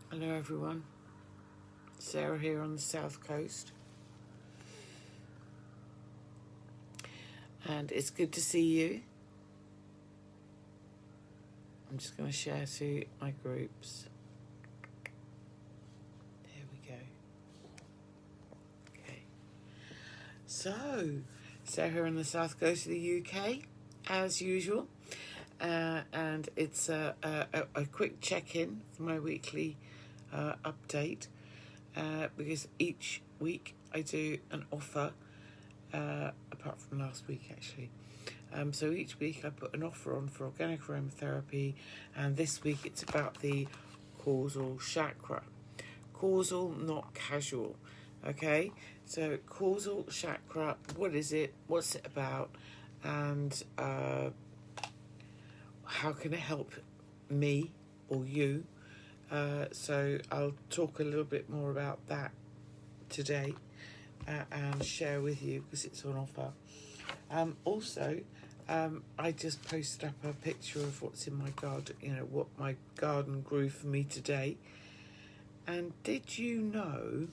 Hello everyone, Sarah here on the south coast, and it's good to see you. I'm just going to share to my groups. There we go. Okay, so Sarah here on the south coast of the UK, as usual, and it's a quick check-in for my weekly update, because each week I do an offer, apart from last week actually. So each week I put an offer on for organic aromatherapy, and this week it's about the causal chakra. Causal, not casual. Okay, so causal chakra, what is it? What's it about? And how can it help me or you? So I'll talk a little bit more about that today, and share with you because it's on offer. Also, I just posted up a picture of what's in my garden, what my garden grew for me today. And did you know,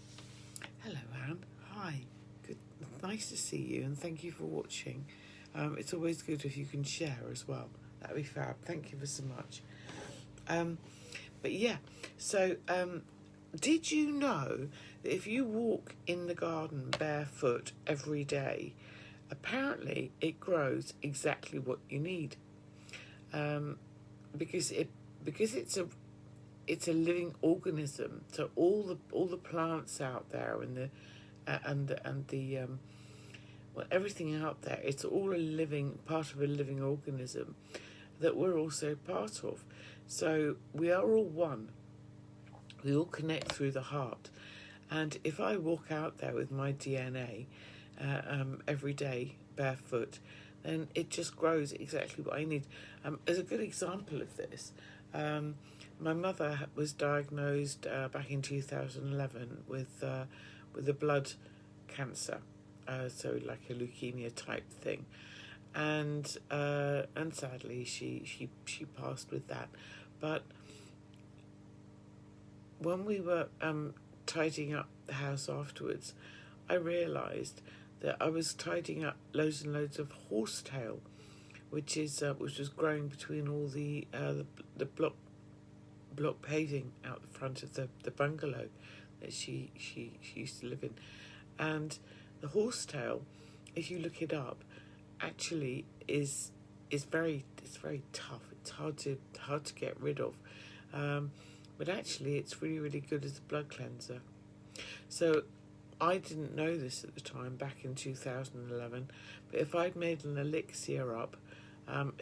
hello Anne, hi, good, nice to see you, and thank you for watching. It's always good if you can share as well, that'd be fab, thank you so much. But yeah, so did you know that if you walk in the garden barefoot every day, apparently it grows exactly what you need, because it's a living organism. So all the plants out there and the everything out there, it's all a living part of a living organism that we're also part of. So we are all one. We all connect through the heart. And if I walk out there with my DNA every day barefoot, then it just grows exactly what I need. As a good example of this, my mother was diagnosed back in 2011 with a blood cancer, so like a leukemia type thing, and sadly she passed with that. But when we were tidying up the house afterwards, I realised that I was tidying up loads and loads of horsetail, which was growing between all the block paving out the front of the bungalow that she used to live in. And the horsetail, if you look it up, actually is very tough. It's hard to get rid of, but actually it's really, really good as a blood cleanser. So I didn't know this at the time back in 2011, but if I'd made an elixir up,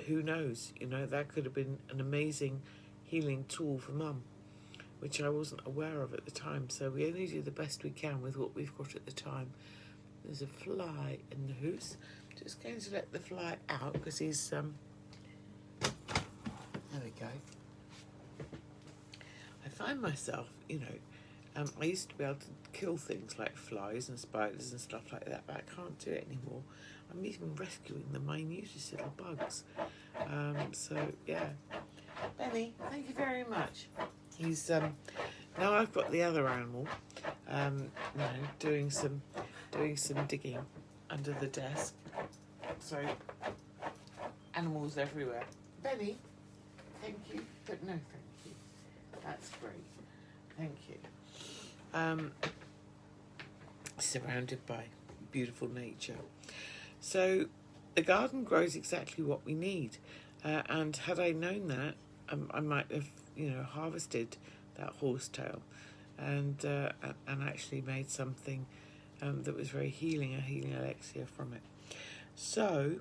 who knows, that could have been an amazing healing tool for Mum, which I wasn't aware of at the time. So we only do the best we can with what we've got at the time. There's a fly in the house. Just going to let the fly out because he's there we go. I find myself, I used to be able to kill things like flies and spiders and stuff like that, but I can't do it anymore. I'm even rescuing the minutest little bugs. So yeah, Benny, thank you very much. He's now I've got the other animal, doing some digging under the desk. So animals everywhere. Benny, thank you, but no thank you. That's great. Thank you. Surrounded by beautiful nature. So the garden grows exactly what we need. And had I known that, I might have, harvested that horsetail and actually made something that was very healing, a healing elixir from it. So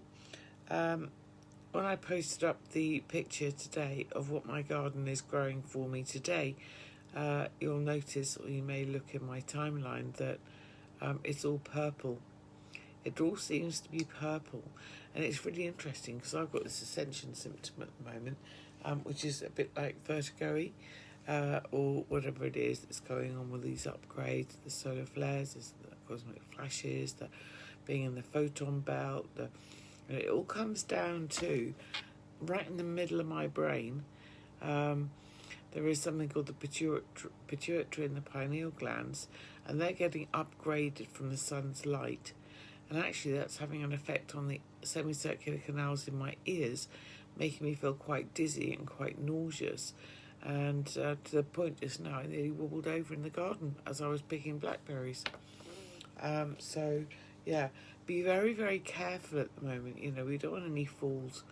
when I posted up the picture today of what my garden is growing for me today, you'll notice, or you may look in my timeline, that it's all purple. It all seems to be purple, and it's really interesting because I've got this ascension symptom at the moment, which is a bit like vertigo-y, or whatever it is that's going on with these upgrades, the solar flares, the cosmic flashes, the being in the photon belt, it all comes down to right in the middle of my brain, there is something called the pituitary and the pineal glands, and they're getting upgraded from the sun's light. And actually that's having an effect on the semicircular canals in my ears, making me feel quite dizzy and quite nauseous. And to the point just now I nearly wobbled over in the garden as I was picking blackberries. So yeah, be very, very careful at the moment. You know, we don't want any falls.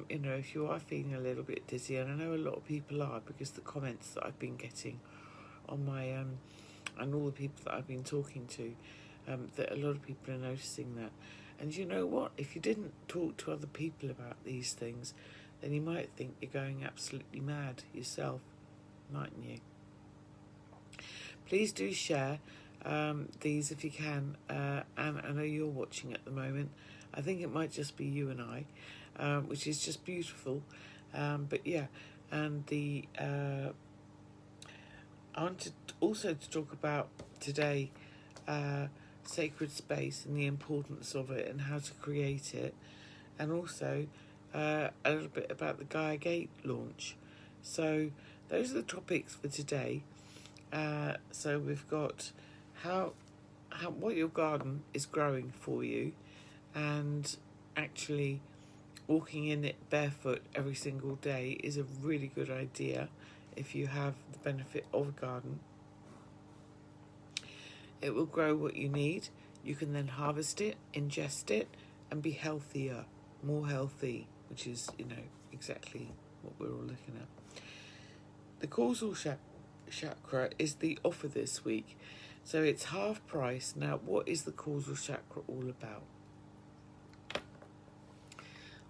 You know, if you are feeling a little bit dizzy, and I know a lot of people are, because the comments that I've been getting on my and all the people that I've been talking to, that a lot of people are noticing that. And you know what? If you didn't talk to other people about these things, then you might think you're going absolutely mad yourself, mightn't you? Please do share these if you can. And I know you're watching at the moment. I think it might just be you and I, which is just beautiful. But yeah, and I wanted also to talk about today sacred space and the importance of it and how to create it, and also a little bit about the Gaia Gate launch. So those are the topics for today. So we've got how what your garden is growing for you, and actually walking in it barefoot every single day is a really good idea if you have the benefit of a garden. It will grow what you need. You can then harvest it, ingest it, and be healthier, more healthy, which is, you know, exactly what we're all looking at. The causal chakra is the offer this week, so it's half price. Now, what is the causal chakra all about?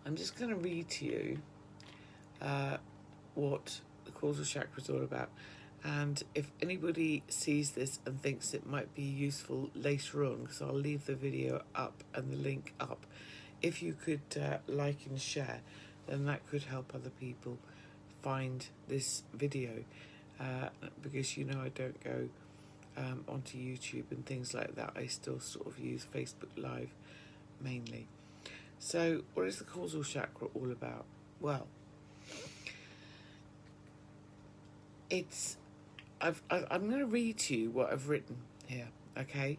I'm just going to read to you what the causal chakra is all about. And if anybody sees this and thinks it might be useful later on, because I'll leave the video up and the link up, if you could like and share, then that could help other people find this video. Because, you know, I don't go onto YouTube and things like that. I still sort of use Facebook Live mainly. So what is the causal chakra all about? Well, I'm going to read to you what I've written here, okay?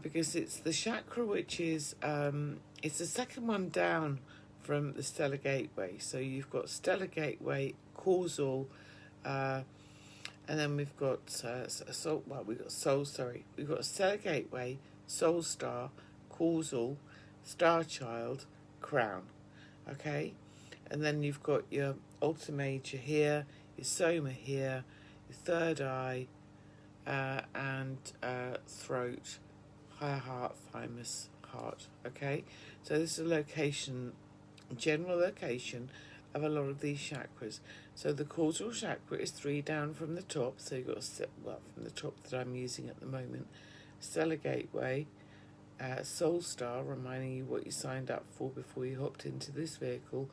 Because it's the chakra which is, it's the second one down from the stellar gateway. So you've got stellar gateway, causal, and then we've got we've got stellar gateway, soul star, causal, star child, crown, okay? And then you've got your Alta Major here, your Soma here, your third eye, and throat, higher heart, thymus, heart, okay? So this is a location, general location of a lot of these chakras. So the causal chakra is 3 down from the top, so you've got to step, from the top that I'm using at the moment, stellar gateway, soul star, reminding you what you signed up for before you hopped into this vehicle,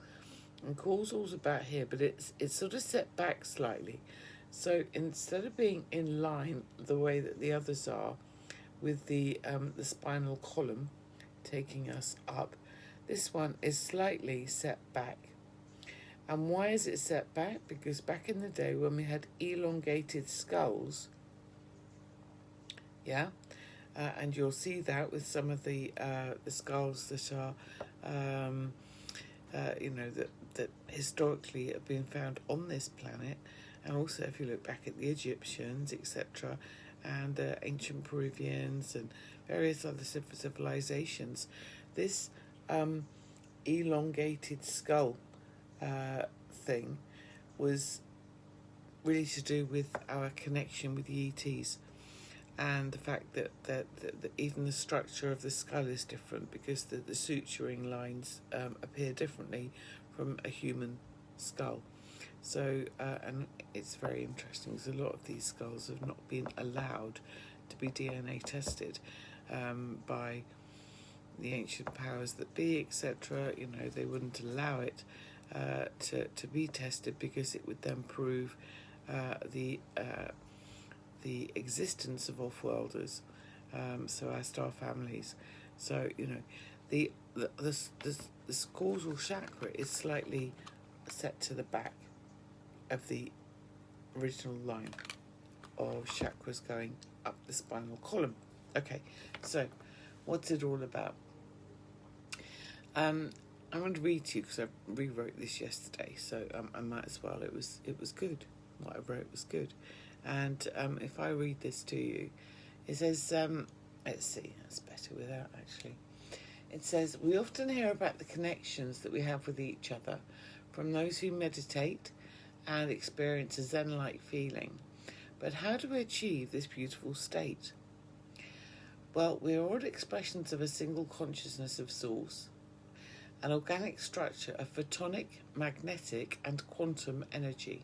and causal's about here, but it's sort of set back slightly. So instead of being in line the way that the others are, with the spinal column taking us up, this one is slightly set back. And why is it set back? Because back in the day when we had elongated skulls, yeah, and you'll see that with some of the skulls that are, you know, that historically have been found on this planet, and also if you look back at the Egyptians, etc., and ancient Peruvians and various other civilizations, this elongated skull thing was really to do with our connection with the ETs, and the fact that even the structure of the skull is different, because the suturing lines appear differently from a human skull. So, and it's very interesting because a lot of these skulls have not been allowed to be DNA tested by the ancient powers that be, etc. You know, they wouldn't allow it to be tested, because it would then prove the existence of off-worlders, so our star families. So, you know, the causal chakra is slightly set to the back of the original line of chakras going up the spinal column. Okay, so what's it all about? I'm going to read to you because I rewrote this yesterday, so I might as well. It was good. What I wrote was good, and if I read this to you, it says, let's see, that's better without actually. It says, we often hear about the connections that we have with each other from those who meditate and experience a Zen-like feeling. But how do we achieve this beautiful state? Well, we are all expressions of a single consciousness of source, an organic structure of photonic, magnetic, and quantum energy.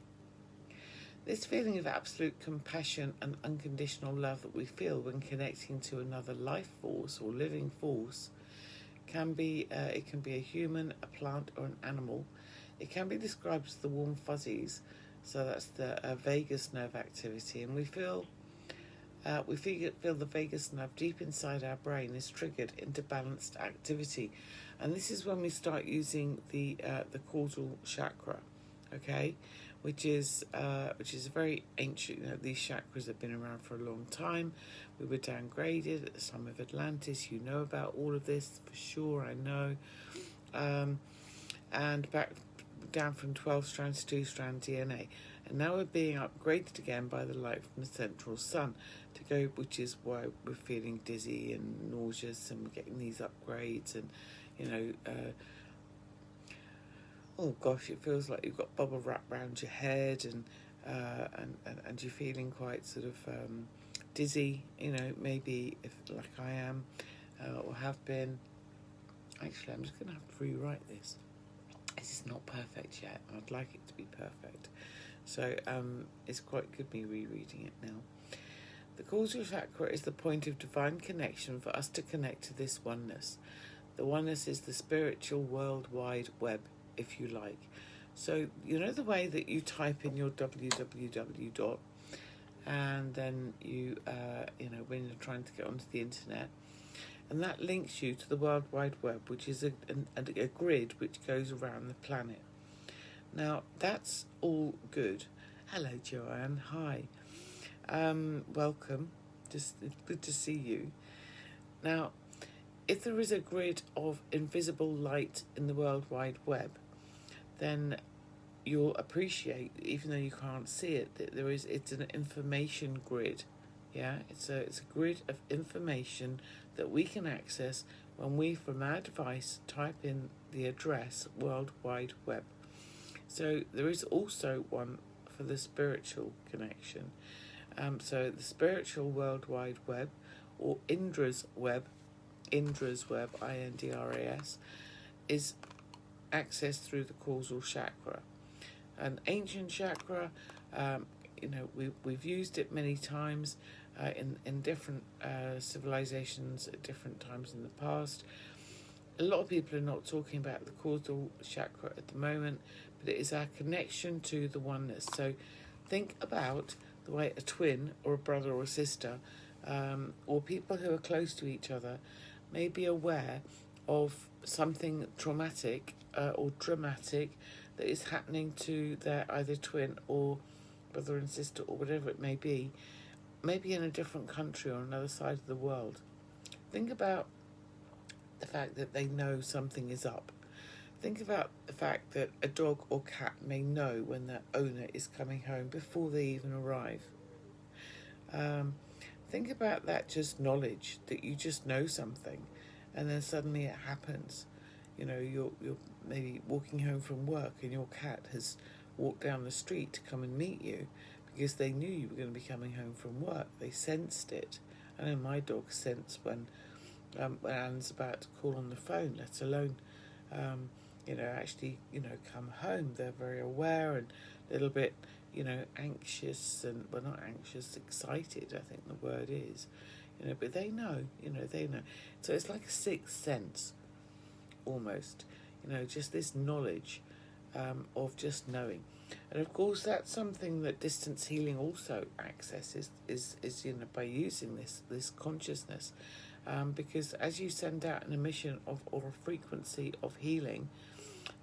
This feeling of absolute compassion and unconditional love that we feel when connecting to another life force or living force can be a human, a plant, or an animal. It can be described as the warm fuzzies, so that's the vagus nerve activity, and we feel the vagus nerve deep inside our brain is triggered into balanced activity, and this is when we start using the causal chakra, okay, which is very ancient. You know, these chakras have been around for a long time. We were downgraded at the time of Atlantis. You know about all of this for sure. I know, and back down from 12 strands to 2-strand DNA, and now we're being upgraded again by the light from the central sun to go, which is why we're feeling dizzy and nauseous, and we're getting these upgrades, and you know, oh gosh, it feels like you've got bubble wrap around your head, and you're feeling quite sort of dizzy, you know, maybe if like I am or have been. Actually, I'm just going to have to rewrite this. This is not perfect yet. I'd like it to be perfect. So it's quite good me rereading it now. The causal chakra is the point of divine connection for us to connect to this oneness. The oneness is the spiritual world wide web, if you like. So you know the way that you type in your www dot, and then you when you're trying to get onto the internet, and that links you to the World Wide Web, which is a grid which goes around the planet. Now, that's all good. Hello, Joanne. Hi. Welcome. Just good to see you. Now, if there is a grid of invisible light in the World Wide Web, then you'll appreciate, even though you can't see it, that it's an information grid. Yeah, it's a grid of information that we can access when we, from our device, type in the address World Wide Web. So there is also one for the spiritual connection. So the spiritual World Wide Web, or Indra's Web, INDRAS, is accessed through the causal chakra. An ancient chakra, we've used it many times in different civilizations at different times in the past. A lot of people are not talking about the causal chakra at the moment, but it is our connection to the oneness. So think about the way a twin or a brother or a sister, or people who are close to each other, may be aware of something traumatic or dramatic that is happening to their either twin or brother and sister or whatever it may be, maybe in a different country or another side of the world. Think about the fact that they know something is up. Think about the fact that a dog or cat may know when their owner is coming home before they even arrive. Think about that just knowledge, that you just know something, and then suddenly it happens. You know, you're maybe walking home from work and your cat has walked down the street to come and meet you because they knew you were going to be coming home from work. They sensed it. I know my dog sensed when Anne's about to call on the phone, let alone, actually, come home. They're very aware and a little bit, anxious and, well, not anxious, excited, I think the word is, but they know. So it's like a sixth sense, almost, just this knowledge of just knowing. And of course, that's something that distance healing also accesses, is by using this consciousness. Because as you send out an emission or a frequency of healing,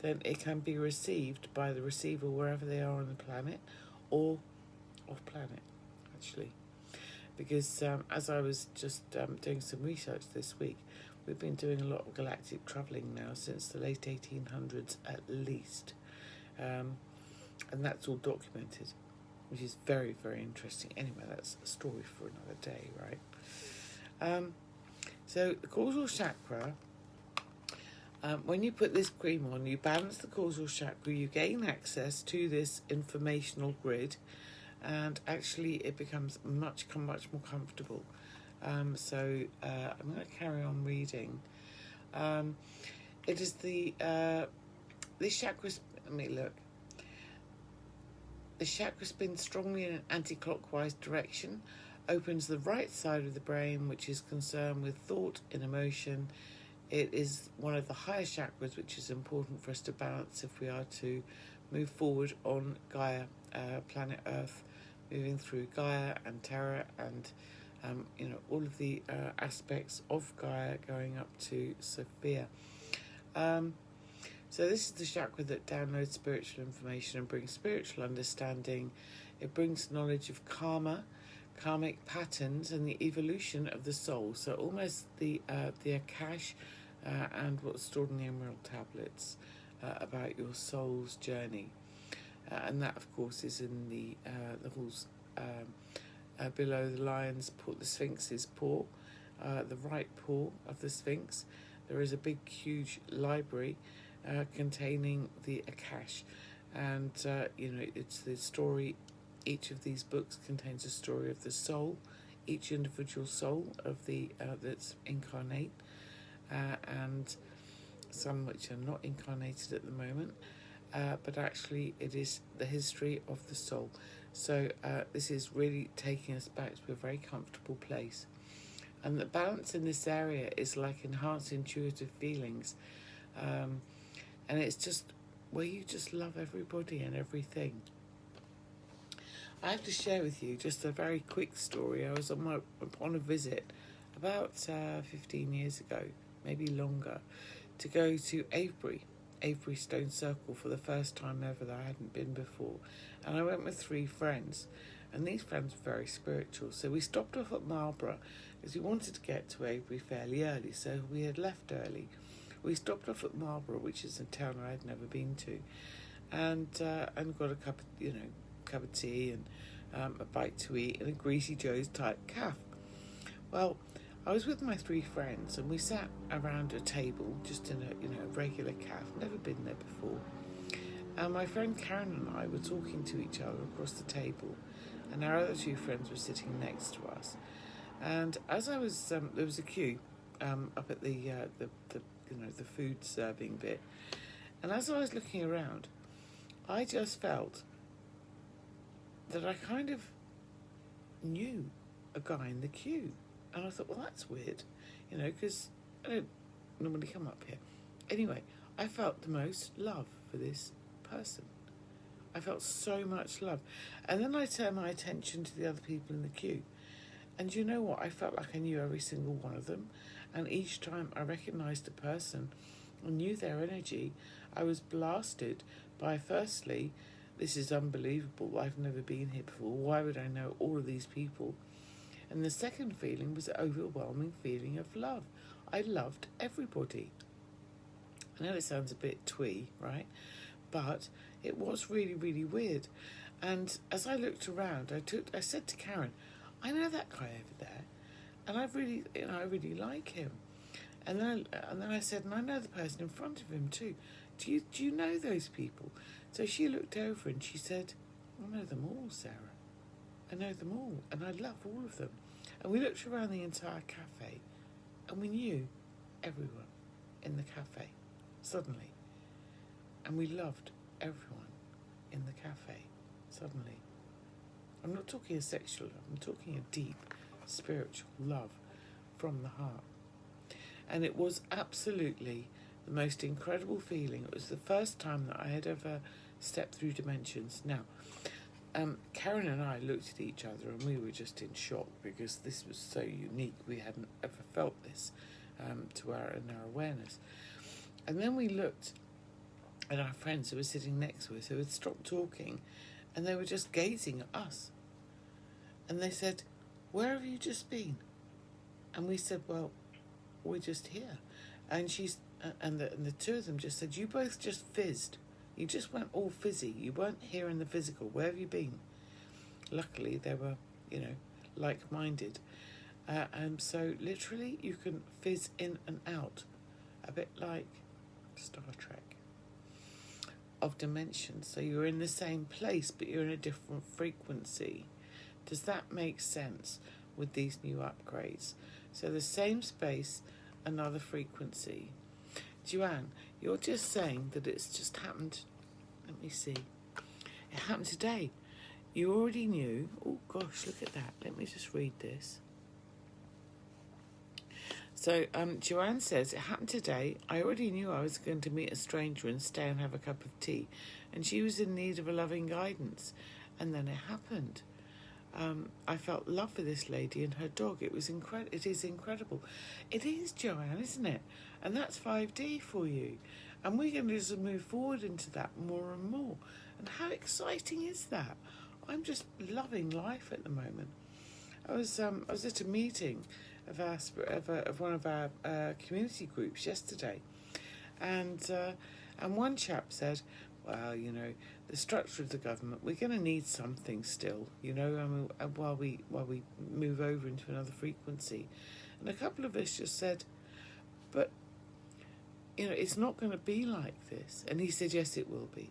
then it can be received by the receiver wherever they are on the planet, or off planet, actually. Because as I was just doing some research this week, we've been doing a lot of galactic travelling now since the late 1800s at least. And that's all documented, which is very, very interesting. Anyway, that's a story for another day, right? So the causal chakra, when you put this cream on, you balance the causal chakra, you gain access to this informational grid, and actually it becomes much more comfortable. So I'm going to carry on reading. It is this chakra, let me look. The chakra spins strongly in an anti-clockwise direction, opens the right side of the brain, which is concerned with thought and emotion. It is one of the higher chakras, which is important for us to balance if we are to move forward on Gaia, planet Earth, moving through Gaia and Terra and all of the aspects of Gaia going up to Sophia. So this is the chakra that downloads spiritual information and brings spiritual understanding. It brings knowledge of karma, karmic patterns, and the evolution of the soul. So almost the Akash and what's stored in the Emerald Tablets about your soul's journey. And that, of course, is in the halls below the lion's paw, the Sphinx's paw, the right paw of the Sphinx. There is a big, huge library containing the Akash, and it's the story. Each of these books contains a story of the soul, each individual soul of the that's incarnate, and some which are not incarnated at the moment. But actually it is the history of the soul. So this is really taking us back to a very comfortable place. And the balance in this area is like enhanced intuitive feelings. And it's just where you just love everybody and everything. I have to share with you just a very quick story. I was on a visit about 15 years ago, maybe longer, to go to Avebury Stone Circle for the first time ever that I hadn't been before. And I went with 3 friends, and these friends were very spiritual. So we stopped off at Marlborough because we wanted to get to Avebury fairly early, so we had left early. We stopped off at Marlborough, which is a town I had never been to, and got a cup of tea and a bite to eat and a Greasy Joe's type cafe. Well, I was with my 3 friends, and we sat around a table just in a regular cafe. Never been there before. And my friend Karen and I were talking to each other across the table, and our other 2 friends were sitting next to us. And as I was, there was a queue up at the food serving bit, and as I was looking around, I just felt that I kind of knew a guy in the queue. And I thought, well, that's weird, because I don't normally come up here. Anyway, I felt the most love for this person. I felt so much love. And then I turned my attention to the other people in the queue. And you know what? I felt like I knew every single one of them. And each time I recognised a person and knew their energy, I was blasted by, firstly, this is unbelievable. I've never been here before. Why would I know all of these people? And the second feeling was an overwhelming feeling of love. I loved everybody. I know it sounds a bit twee, right? But it was really, really weird. And as I looked around, I said to Karen, I know that guy over there, and I really like him. And then I said, and I know the person in front of him too. Do you know those people? So she looked over and she said, I know them all, Sarah. I know them all, and I love all of them. And we looked around the entire cafe, and we knew everyone in the cafe, suddenly. And we loved everyone in the cafe, suddenly. I'm not talking a sexual love, I'm talking a deep spiritual love from the heart. And it was absolutely the most incredible feeling. It was the first time that I had ever stepped through dimensions. Now, Karen and I looked at each other and we were just in shock because this was so unique. We hadn't ever felt this in our awareness. And then we looked at our friends who were sitting next to us who had stopped talking, and they were just gazing at us. And they said, where have you just been? And we said, well, we're just here. And the two of them just said, you both just fizzed. You just went all fizzy. You weren't here in the physical. Where have you been? Luckily, they were, like-minded. And so literally you can fizz in and out, a bit like Star Trek, of dimensions. So you're in the same place, but you're in a different frequency. Does that make sense with these new upgrades? So the same space, another frequency. Joanne, you're just saying that it's just happened. Let me see. It happened today. You already knew. Oh gosh, look at that. Let me just read this. So Joanne says, it happened today. I already knew I was going to meet a stranger and stay and have a cup of tea. And she was in need of a loving guidance. And then it happened. I felt love for this lady and her dog. It is incredible. It is, Joanne, isn't it? And that's 5D for you. And we're going to just move forward into that more and more. And how exciting is that? I'm just loving life at the moment. I was at a meeting of one of our community groups yesterday, and one chap said, well, the structure of the government, we're going to need something still, while we move over into another frequency. And a couple of us just said, but it's not going to be like this. And he said, yes, it will be.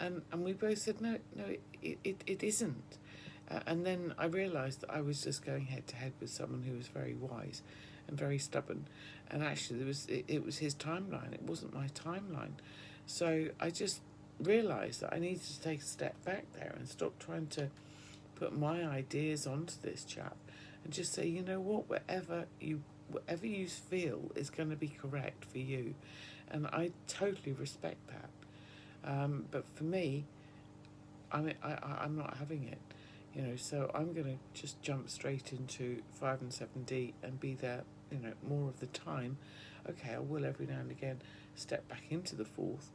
And we both said, no, it isn't. And then I realised that I was just going head to head with someone who was very wise and very stubborn. And actually, it was his timeline. It wasn't my timeline. So I just realised that I needed to take a step back there and stop trying to put my ideas onto this chap and just say, you know what, whatever you feel is going to be correct for you. And I totally respect that. But for me, I'm not having it. So I'm going to just jump straight into 5 and 7D and be there, more of the time. Okay, I will every now and again step back into the 4th,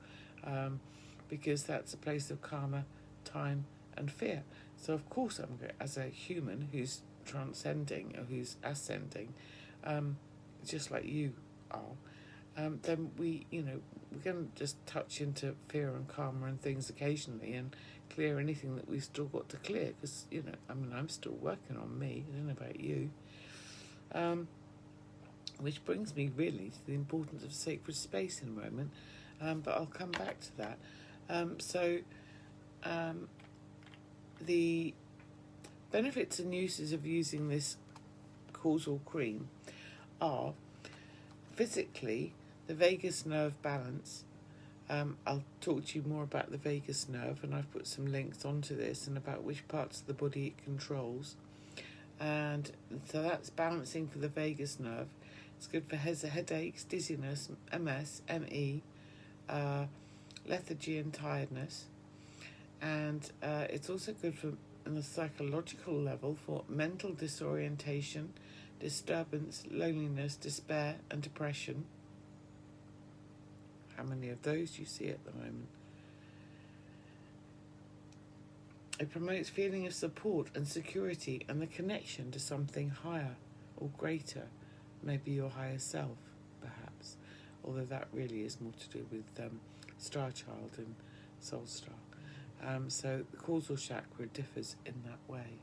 because that's a place of karma, time, and fear. So of course I'm going, as a human who's transcending or who's ascending, just like you are, then we're going to just touch into fear and karma and things occasionally and clear anything that we've still got to clear, because I'm still working on me. I don't know about you, which brings me really to the importance of sacred space in a moment, but I'll come back to that. The benefits and uses of using this causal cream are physically the vagus nerve balance. I'll talk to you more about the vagus nerve, and I've put some links onto this and about which parts of the body it controls. And so that's balancing for the vagus nerve. It's good for headaches, dizziness, MS, ME, lethargy and tiredness. And it's also good for, on a psychological level, for mental disorientation, disturbance, loneliness, despair and depression. How many of those do you see at the moment? It promotes feeling of support and security and the connection to something higher or greater, maybe your higher self, perhaps, although that really is more to do with Star Child and Soul Star. So the causal chakra differs in that way.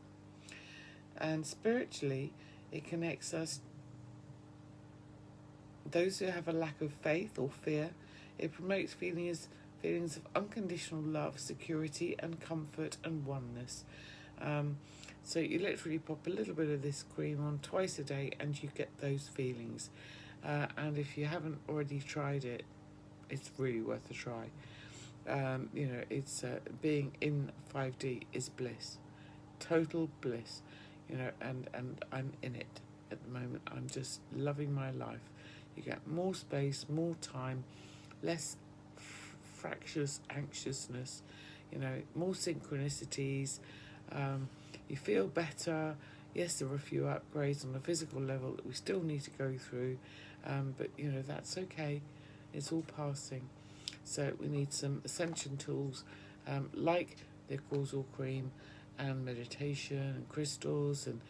And spiritually, it connects us, those who have a lack of faith or fear. It promotes feelings of unconditional love, security and comfort and oneness. So you literally pop a little bit of this cream on twice a day and you get those feelings. And if you haven't already tried it, it's really worth a try. It's being in 5D is bliss, total bliss, and I'm in it at the moment. I'm just loving my life. You get more space, more time, less fractious anxiousness, more synchronicities. You feel better. Yes, there are a few upgrades on a physical level that we still need to go through, but that's okay. It's all passing. So we need some ascension tools like the causal cream and meditation and crystals and,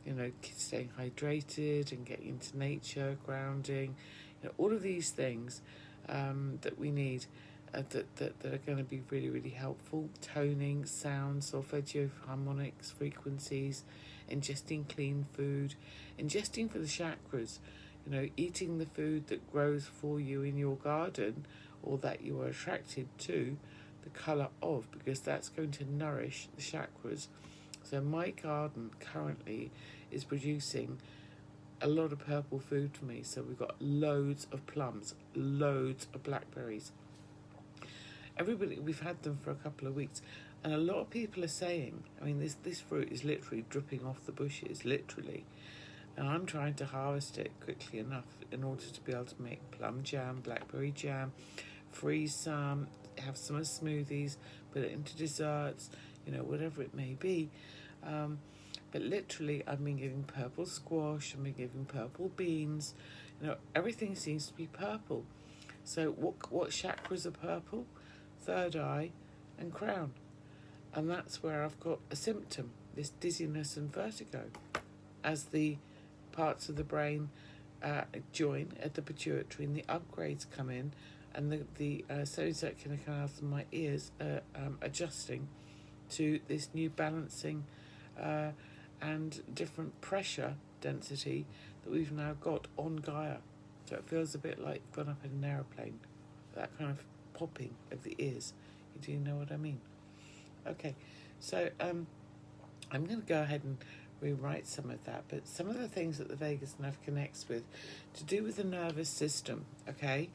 you know, staying hydrated and getting into nature, grounding, you know, all of these things that we need that are going to be really, really helpful. Toning, sound, solfeggio, harmonics, frequencies, ingesting clean food, ingesting for the chakras, you know, eating the food that grows for you in your garden or that you are attracted to the colour of, because that's going to nourish the chakras. So my garden currently is producing a lot of purple food for me. So we've got loads of plums, loads of blackberries. Everybody, we've had them for a couple of weeks, and a lot of people are saying, I mean, this fruit is literally dripping off the bushes, literally. And I'm trying to harvest it quickly enough in order to be able to make plum jam, blackberry jam, freeze some, have some as smoothies, put it into desserts, you know, whatever it may be. But literally, I've been giving purple squash, I've been giving purple beans, you know, everything seems to be purple. So what chakras are purple? Third eye and crown. And that's where I've got a symptom, this dizziness and vertigo, as the parts of the brain join at the pituitary and the upgrades come in, and the semicircular canals in my ears are adjusting to this new balancing and different pressure density that we've now got on Gaia. So it feels a bit like gone up in an aeroplane, that kind of popping of the ears. You do know what I mean? Okay, so I'm going to go ahead and rewrite some of that, but some of the things that the vagus nerve connects with to do with the nervous system, okay?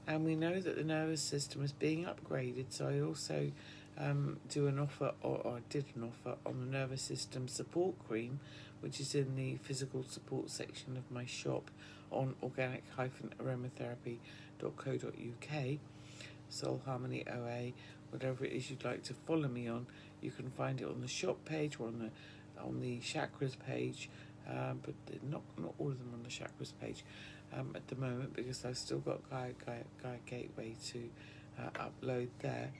And we know that the nervous system is being upgraded, so I also do an offer, or I did an offer on the nervous system support cream, which is in the physical support section of my shop on organic-aromatherapy.co.uk, Soul Harmony OA, whatever it is you'd like to follow me on. You can find it on the shop page or on the chakras page, but not all of them on the chakras page at the moment, because I've still got Gaia Gateway to upload there.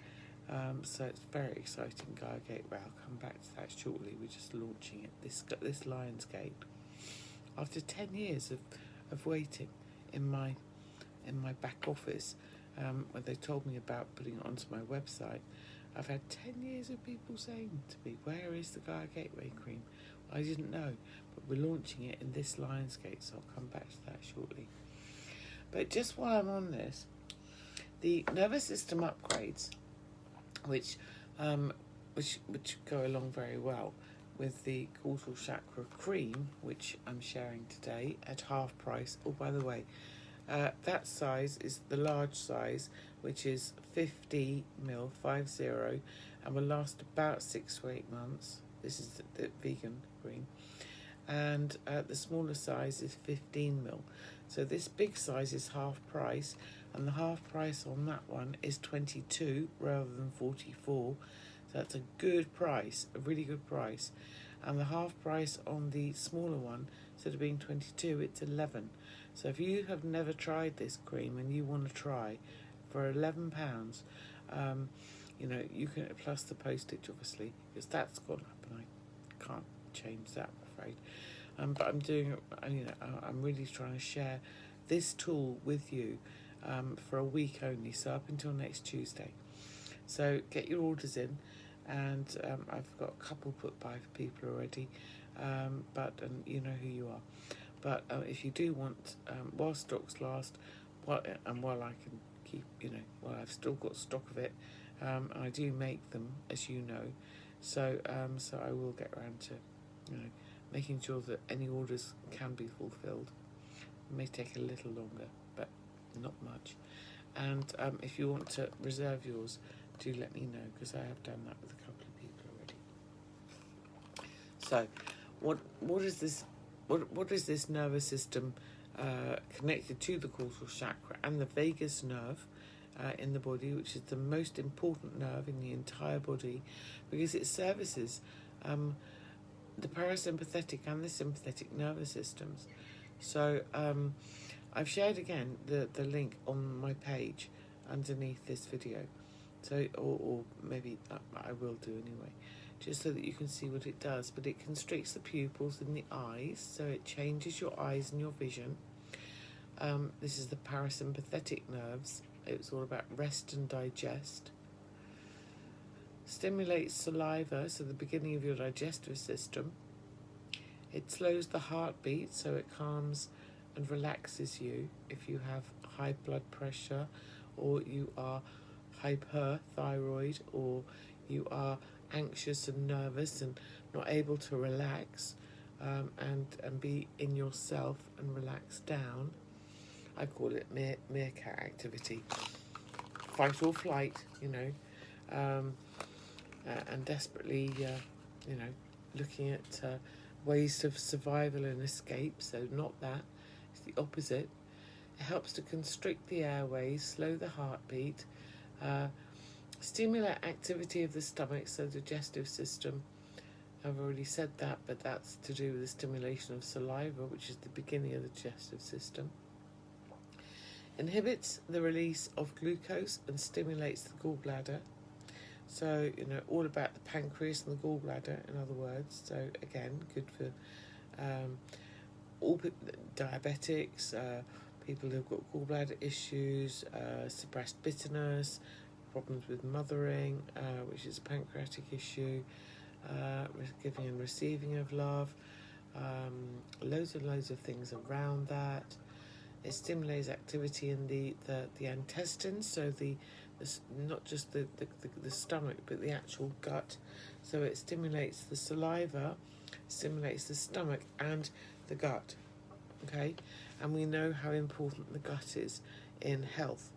So it's very exciting, Gaia Gateway. I'll come back to that shortly. We're just launching it, this Lionsgate. After 10 years of waiting in my back office, when they told me about putting it onto my website, I've had 10 years of people saying to me, where is the Gaia Gateway cream? I didn't know, but we're launching it in this Lionsgate, so I'll come back to that shortly. But just while I'm on this, the nervous system upgrades, which go along very well with the causal chakra cream, which I'm sharing today at half price. Oh, by the way, that size is the large size, which is 50 ml, 50, and will last about 6 to 8 months. This is the vegan cream. And the smaller size is 15 ml. So this big size is half price, and the half price on that one is 22 rather than 44. So that's a good price, a really good price. And the half price on the smaller one, instead of being 22, it's 11. So if you have never tried this cream and you want to try, for £11, you know, you can, plus the postage obviously, because that's gone up and I can't change that, I'm afraid. But I'm doing, you know, I'm really trying to share this tool with you for a week only, so up until next Tuesday. So get your orders in, and I've got a couple put by for people already, but you know who you are. But if you do want, while stocks last, while I can keep, you know, while I've still got stock of it, I do make them, as you know, so I will get around to, you know, making sure that any orders can be fulfilled. It may take a little longer, but not much. And if you want to reserve yours, do let me know, because I have done that with a couple of people already. So, what is this? What is this nervous system connected to the causal chakra and the vagus nerve in the body, which is the most important nerve in the entire body, because it services the parasympathetic and the sympathetic nervous systems. So I've shared again the link on my page underneath this video. So, or maybe I will do anyway, just so that you can see what it does. But it constricts the pupils in the eyes, so it changes your eyes and your vision. This is the parasympathetic nerves. It's all about rest and digest. Stimulates saliva, so the beginning of your digestive system. It slows the heartbeat, so it calms and relaxes you if you have high blood pressure, or you are hyperthyroid, or you are anxious and nervous and not able to relax and be in yourself and relax down. I call it meerkat activity. Fight or flight, and desperately, looking at ways of survival and escape. So not that, it's the opposite. It helps to constrict the airways, slow the heartbeat, stimulate activity of the stomach, so digestive system. I've already said that, but that's to do with the stimulation of saliva, which is the beginning of the digestive system. Inhibits the release of glucose and stimulates the gallbladder. So, all about the pancreas and the gallbladder, in other words. So, again, good for all diabetics, people who've got gallbladder issues, suppressed bitterness, problems with mothering, which is a pancreatic issue, giving and receiving of love, loads and loads of things around that. It stimulates activity in the intestines, so not just the stomach, but the actual gut. So it stimulates the saliva, stimulates the stomach and the gut. Okay, and we know how important the gut is in health.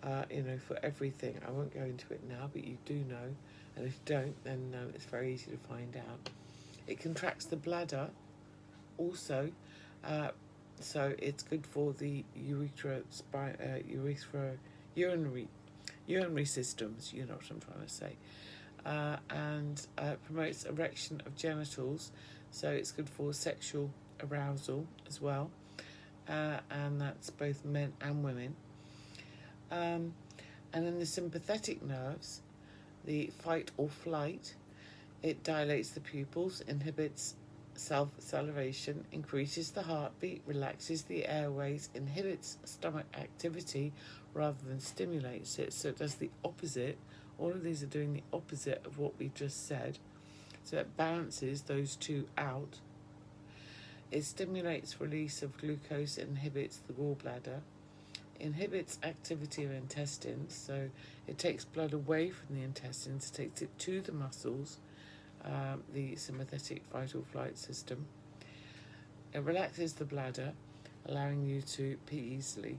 For everything. I won't go into it now, but you do know, and if you don't, then it's very easy to find out. It contracts the bladder, also. So it's good for the urinary systems, you know what I'm trying to say. And promotes erection of genitals, so it's good for sexual arousal as well. And that's both men and women. And then the sympathetic nerves, the fight or flight, it dilates the pupils, inhibits salivation, increases the heartbeat, relaxes the airways, inhibits stomach activity rather than stimulates it. So it does the opposite. All of these are doing the opposite of what we've just said. So it balances those two out. It stimulates release of glucose, inhibits the gallbladder, inhibits activity of intestines, so it takes blood away from the intestines, takes it to the muscles, the sympathetic fight or flight system. It relaxes the bladder, allowing you to pee easily,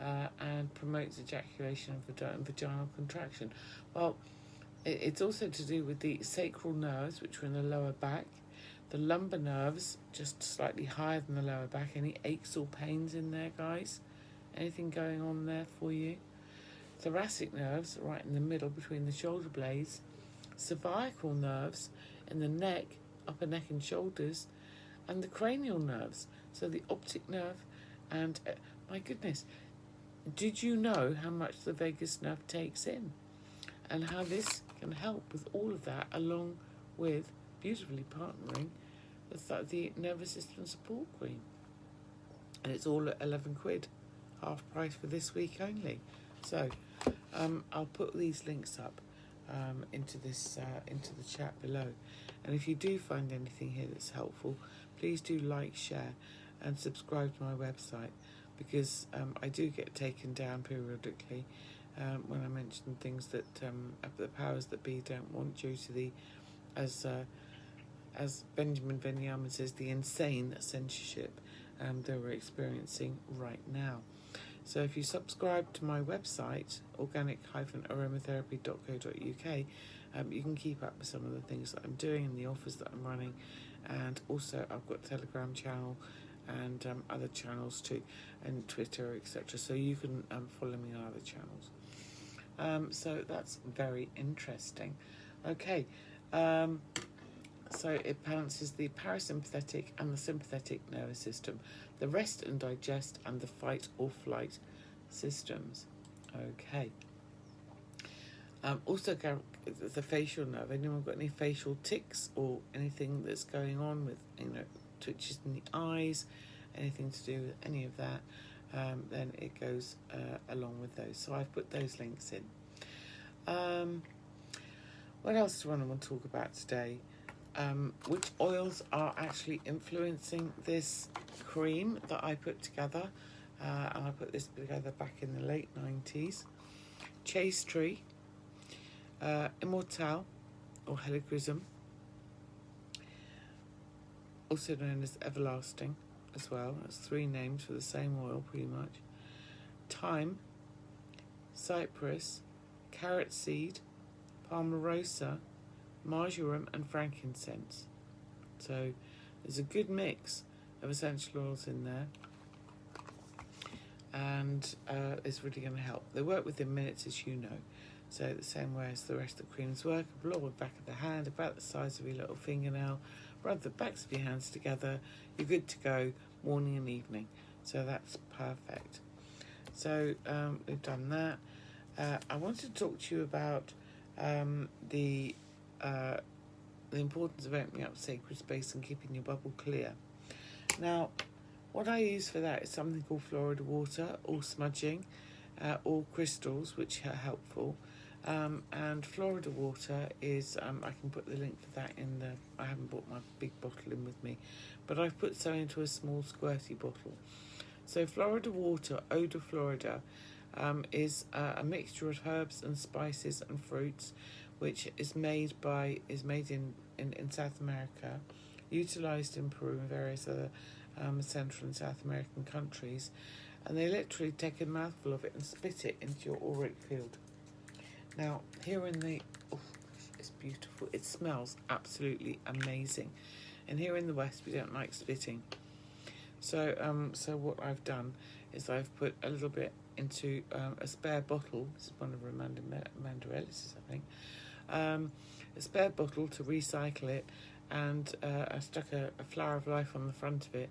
and promotes ejaculation and vaginal contraction. Well, it's also to do with the sacral nerves, which are in the lower back, the lumbar nerves, just slightly higher than the lower back. Any aches or pains in there, guys? Anything going on there for you? Thoracic nerves, right in the middle between the shoulder blades. Cervical nerves in the neck, upper neck and shoulders. And the cranial nerves, so the optic nerve. And, my goodness, did you know how much the vagus nerve takes in? And how this can help with all of that, along with beautifully partnering with the nervous system support cream. And it's all at £11, half price for this week only. So I'll put these links up into the chat below. And if you do find anything here that's helpful, please do like, share and subscribe to my website, because I do get taken down periodically when I mention things that the powers that be don't want, due to the, as Benjamin Benjamin says, the insane censorship that we're experiencing right now. So if you subscribe to my website, organic-aromatherapy.co.uk, you can keep up with some of the things that I'm doing and the offers that I'm running. And also I've got a Telegram channel and other channels too, and Twitter, etc. So you can follow me on other channels. So that's very interesting. Okay. So it balances the parasympathetic and the sympathetic nervous system, the rest and digest and the fight or flight systems. Okay. Also the facial nerve. Anyone got any facial tics or anything that's going on with, twitches in the eyes, anything to do with any of that, then it goes along with those. So I've put those links in. What else do I want to talk about today? Which oils are actually influencing this cream that I put together? And I put this together back in the late 90s. Chase Tree, Immortelle or Helichrysum, also known as Everlasting as well. That's 3 names for the same oil pretty much. Thyme, Cypress, Carrot Seed, Palmarosa, Marjoram and frankincense. So there's a good mix of essential oils in there, and it's really going to help. They work within minutes, as you know, so the same way as the rest of the creams work. Blow the back of the hand, about the size of your little fingernail, rub the backs of your hands together, you're good to go morning and evening. So that's perfect. So we've done that. I wanted to talk to you about the importance of opening up sacred space and keeping your bubble clear. Now, what I use for that is something called Florida water, or smudging, or crystals, which are helpful. And Florida water is, I can put the link for that in the, I haven't brought my big bottle in with me, but I've put some into a small squirty bottle. So Florida water, Eau de Florida, is a mixture of herbs and spices and fruits, which is made in South America, utilised in Peru and various other Central and South American countries, and they literally take a mouthful of it and spit it into your auric field. Now, here in the, it's beautiful. It smells absolutely amazing, and here in the West we don't like spitting. So, so what I've done is I've put a little bit into a spare bottle. This is one of Amanda Ellis's, I think. A spare bottle to recycle it, and I stuck a flower of life on the front of it,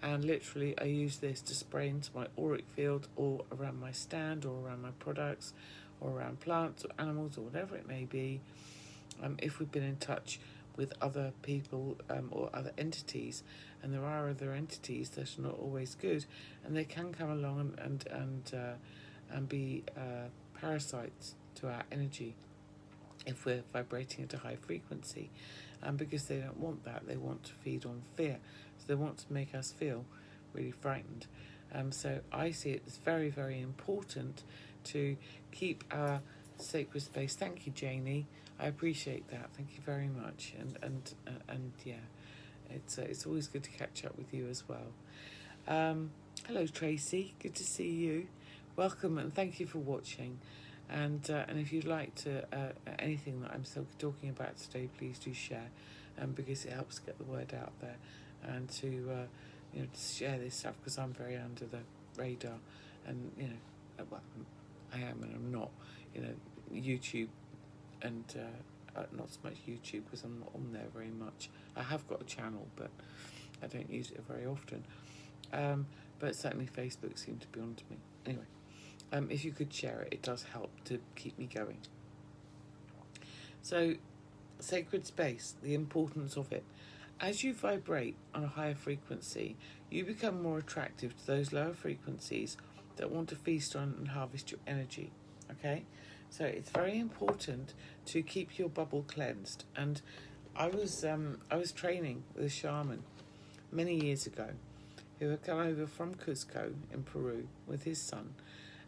and literally I use this to spray into my auric field, or around my stand, or around my products, or around plants or animals or whatever it may be, if we've been in touch with other people or other entities. And there are other entities that are not always good, and they can come along and be parasites to our energy if we're vibrating at a high frequency. Because they don't want that, they want to feed on fear, so they want to make us feel really frightened. So I see it as very, very important to keep our sacred space. Thank you, Janie. I appreciate that. Thank you very much. And yeah, it's always good to catch up with you as well. Hello, Tracy. Good to see you. Welcome, and thank you for watching. And if you'd like to anything that I'm still talking about today, please do share, because it helps get the word out there, and to to share this stuff, because I'm very under the radar, and well, I am and I'm not. YouTube, and not so much YouTube because I'm not on there very much. I have got a channel, but I don't use it very often. But certainly Facebook seemed to be on to me. Anyway, if you could share it, it does help to keep me going. So, sacred space, the importance of it. As you vibrate on a higher frequency, you become more attractive to those lower frequencies that want to feast on and harvest your energy. Okay? So it's very important to keep your bubble cleansed. And I was training with a shaman many years ago who had come over from Cusco in Peru with his son,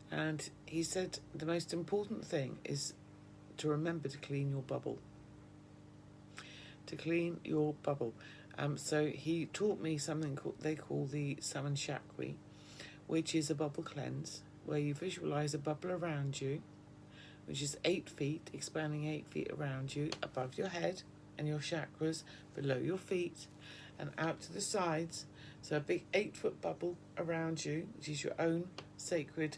and he said the most important thing is to remember to clean your bubble. To clean your bubble. So he taught me something they call the Saman Chakri, which is a bubble cleanse where you visualize a bubble around you, which is 8 feet, expanding 8 feet around you, above your head and your chakras, below your feet, and out to the sides. So a big 8-foot bubble around you, which is your own sacred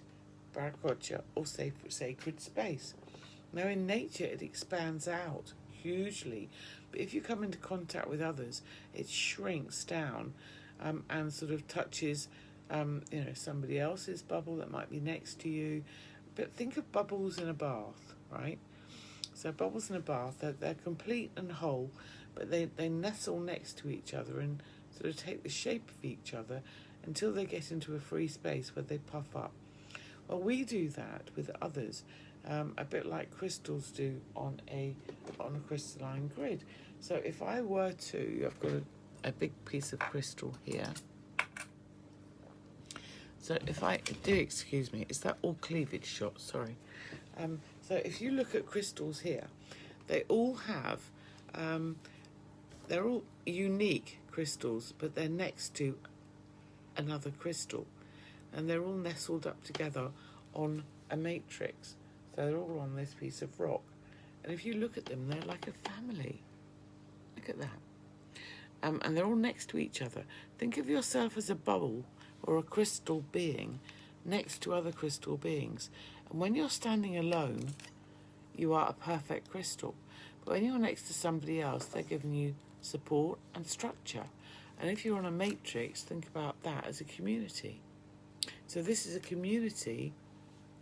Bharakocha, or sacred space. Now in nature it expands out hugely, but if you come into contact with others, it shrinks down and sort of touches somebody else's bubble that might be next to you. But think of bubbles in a bath, right? So bubbles in a bath, they're complete and whole, but they nestle next to each other and sort of take the shape of each other until they get into a free space where they puff up. Well, we do that with others, a bit like crystals do on a crystalline grid. So if I were to, I've got a big piece of crystal here. So if I do, excuse me, is that all cleavage shot? Sorry. So if you look at crystals here, they all have, they're all unique crystals, but they're next to another crystal, and they're all nestled up together on a matrix. So they're all on this piece of rock, and if you look at them, they're like a family. Look at that. And they're all next to each other. Think of yourself as a bubble or a crystal being next to other crystal beings. And when you're standing alone, you are a perfect crystal. But when you're next to somebody else, they're giving you support and structure. And if you're on a matrix, think about that as a community. So this is a community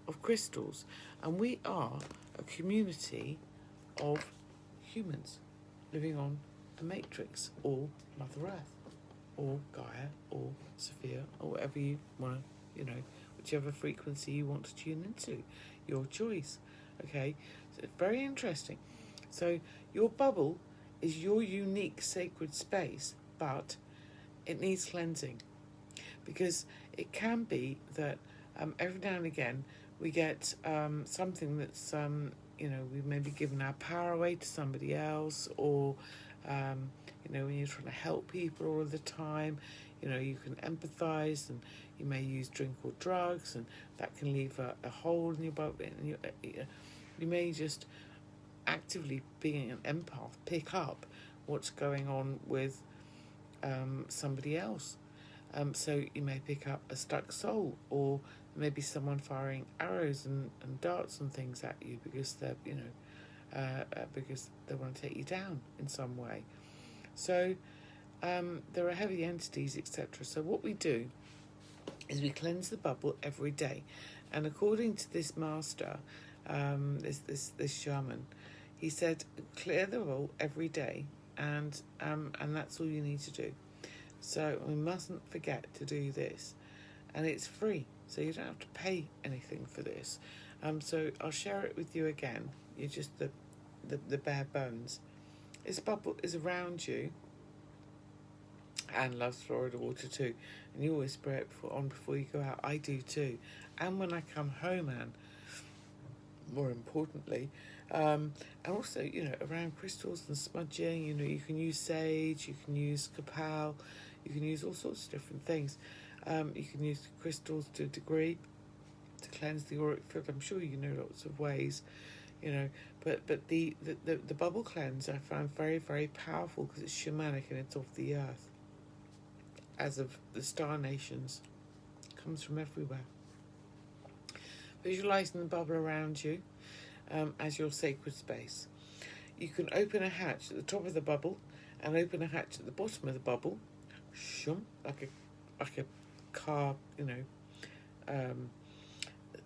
of crystals. And we are a community of humans living on a matrix, or Mother Earth, or Gaia, or Sophia, or whatever you want to, whichever frequency you want to tune into, your choice. Okay, so it's very interesting. So your bubble is your unique sacred space, but it needs cleansing, because it can be that every now and again we get something that's we've maybe given our power away to somebody else, or when you're trying to help people all the time, you can empathize, and you may use drink or drugs, and that can leave a hole in your bubble, and you may just actively, being an empath, pick up what's going on with somebody else. So you may pick up a stuck soul, or maybe someone firing arrows and darts and things at you because they're because they want to take you down in some way. So there are heavy entities, etc. So what we do is we cleanse the bubble every day, and according to this master, this shaman, he said clear the bubble every day, and that's all you need to do. So we mustn't forget to do this, and it's free, so you don't have to pay anything for this. So I'll share it with you again. You're just the bare bones. This bubble is around you and loves Florida water too, and you always spray it before you go out. I do too, and when I come home, and more importantly, and also around crystals and smudging. You can use sage, you can use copal, you can use all sorts of different things. You can use crystals to a degree to cleanse the auric field. I'm sure you know lots of ways, but the bubble cleanse I found very, very powerful, because it's shamanic and it's of the earth, as of the star nations. It comes from everywhere. Visualising the bubble around you as your sacred space. You can open a hatch at the top of the bubble and open a hatch at the bottom of the bubble, like a car,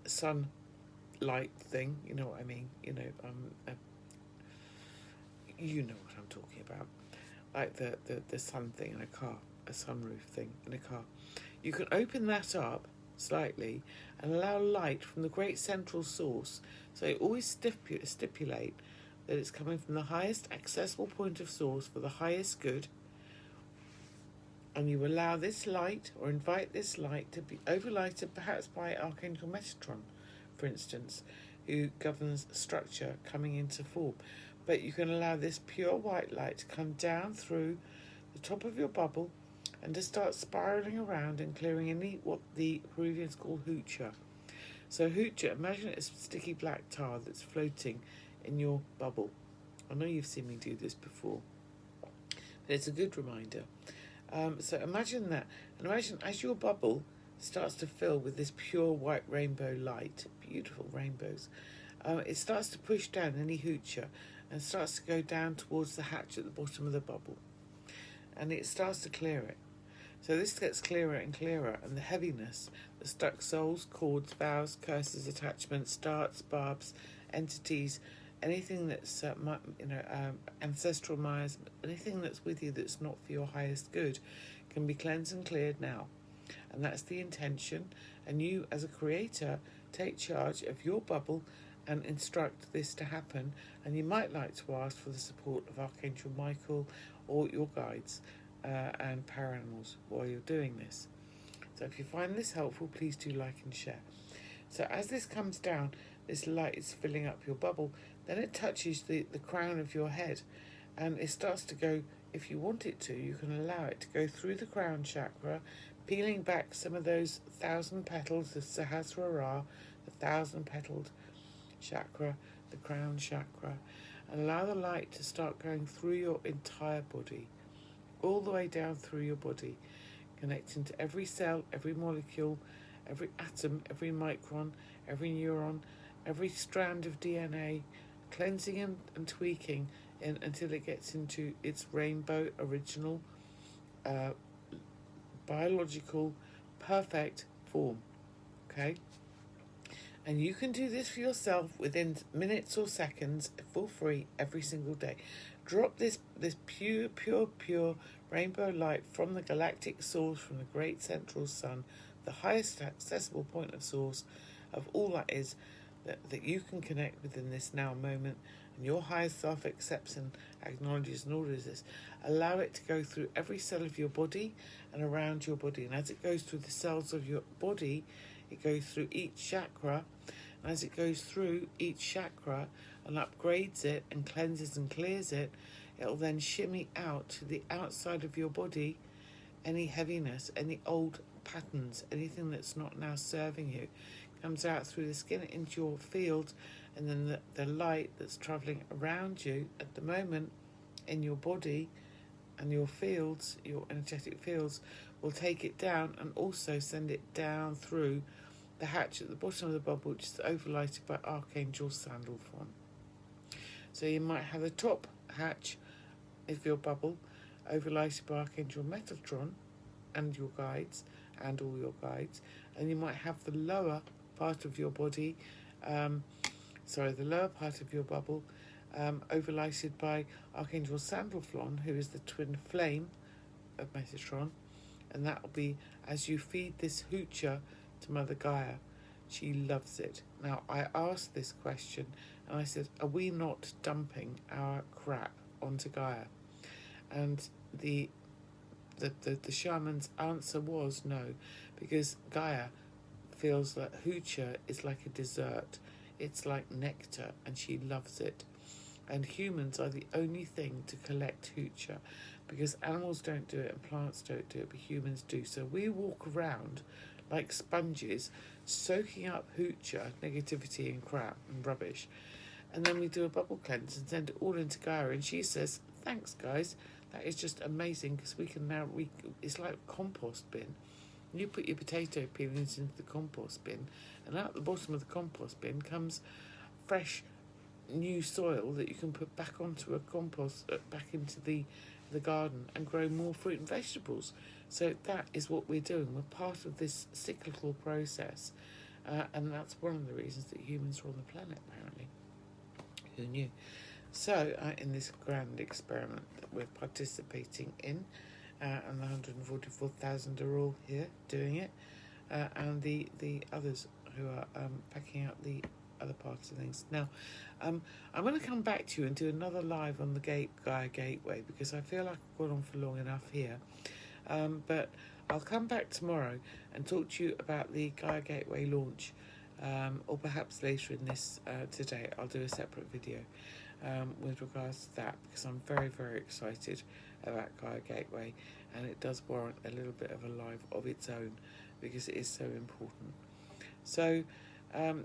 sunlight thing. You know what I mean? You know what I'm talking about, like the sun thing in a car, a sunroof thing in a car. You can open that up slightly and allow light from the great central source. So you always stipulate that it's coming from the highest accessible point of source for the highest good, and you allow this light, or invite this light, to be overlighted perhaps by Archangel Metatron, for instance, who governs structure coming into form. But you can allow this pure white light to come down through the top of your bubble and to start spiralling around and clearing any what the Peruvians call hoocha. So hoocha, imagine it's sticky black tar that's floating in your bubble. I know you've seen me do this before, but it's a good reminder. So imagine that, and imagine as your bubble starts to fill with this pure white rainbow light, beautiful rainbows, it starts to push down any hoocha and starts to go down towards the hatch at the bottom of the bubble, and it starts to clear it. So this gets clearer and clearer, and the heaviness, the stuck souls, cords, vows, curses, attachments, darts, barbs, entities, anything that's ancestral miasma, anything that's with you that's not for your highest good, can be cleansed and cleared now. And that's the intention. And you, as a creator, take charge of your bubble and instruct this to happen. And you might like to ask for the support of Archangel Michael or your guides and paranormals while you're doing this. So if you find this helpful, please do like and share. So as this comes down, this light is filling up your bubble, then it touches the crown of your head, and it starts to go, if you want it to, you can allow it to go through the crown chakra, peeling back some of those 1,000 petals, the Sahasrara, the 1,000-petaled chakra, the crown chakra, and allow the light to start going through your entire body, all the way down through your body, connecting to every cell, every molecule, every atom, every micron, every neuron, every strand of DNA, cleansing and tweaking until it gets into its rainbow original biological perfect form. Okay, and you can do this for yourself within minutes or seconds for free every single day. Drop this pure rainbow light from the galactic source, from the great central sun, the highest accessible point of source of all that is, that you can connect within this now moment, and your higher self accepts and acknowledges and orders this. Allow it to go through every cell of your body and around your body, and as it goes through the cells of your body, it goes through each chakra, and as it goes through each chakra and upgrades it and cleanses and clears it, it'll then shimmy out to the outside of your body, any heaviness, any old patterns, anything that's not now serving you, comes out through the skin into your field, and then the light that's travelling around you at the moment in your body and your fields, your energetic fields, will take it down and also send it down through the hatch at the bottom of the bubble, which is overlighted by Archangel Sandalphon. So you might have the top hatch of your bubble overlighted by Archangel Metatron and your guides and all your guides, and you might have the lower part of your body, the lower part of your bubble overlighted by Archangel Sandalphon, who is the twin flame of Metatron, and that will be as you feed this hoocher to Mother Gaia. She loves it. Now, I asked this question, and I said, are we not dumping our crap onto Gaia? And the shaman's answer was no, because Gaia feels that hoocher is like a dessert. It's like nectar, and she loves it. And humans are the only thing to collect hoocher, because animals don't do it and plants don't do it, but humans do. So we walk around like sponges, soaking up hoocher, negativity and crap and rubbish. And then we do a bubble cleanse and send it all into Gaia, and she says, thanks guys, that is just amazing, because we can now, it's like a compost bin. You put your potato peelings into the compost bin, and out the bottom of the compost bin comes fresh new soil that you can put back onto a compost, back into the garden, and grow more fruit and vegetables. So that is what we're doing. We're part of this cyclical process, and that's one of the reasons that humans are on the planet, apparently. Who knew? So in this grand experiment that we're participating in, and the 144,000 are all here doing it, and the others who are packing out the other parts of things. Now, I'm going to come back to you and do another live on the Gaia Gateway, because I feel like I've gone on for long enough here. But I'll come back tomorrow and talk to you about the Gaia Gateway launch, or perhaps later in this today I'll do a separate video with regards to that, because I'm very, very excited about Gaia Gateway, and it does warrant a little bit of a live of its own, because it is so important. So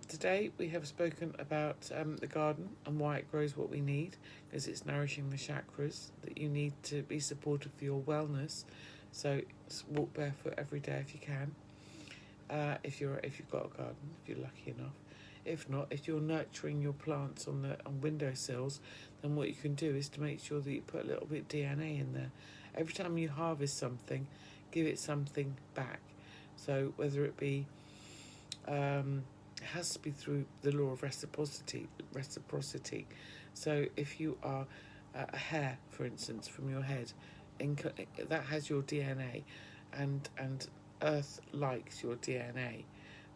today we have spoken about the garden and why it grows what we need, because it's nourishing the chakras that you need to be supportive for your wellness. So walk barefoot every day if you can, if you've got a garden, if you're lucky enough. If not, if you're nurturing your plants on windowsills, then what you can do is to make sure that you put a little bit of DNA in there. Every time you harvest something, give it something back. So whether it be it has to be through the law of reciprocity. So if you are a hair, for instance, from your head, that has your DNA, and Earth likes your DNA,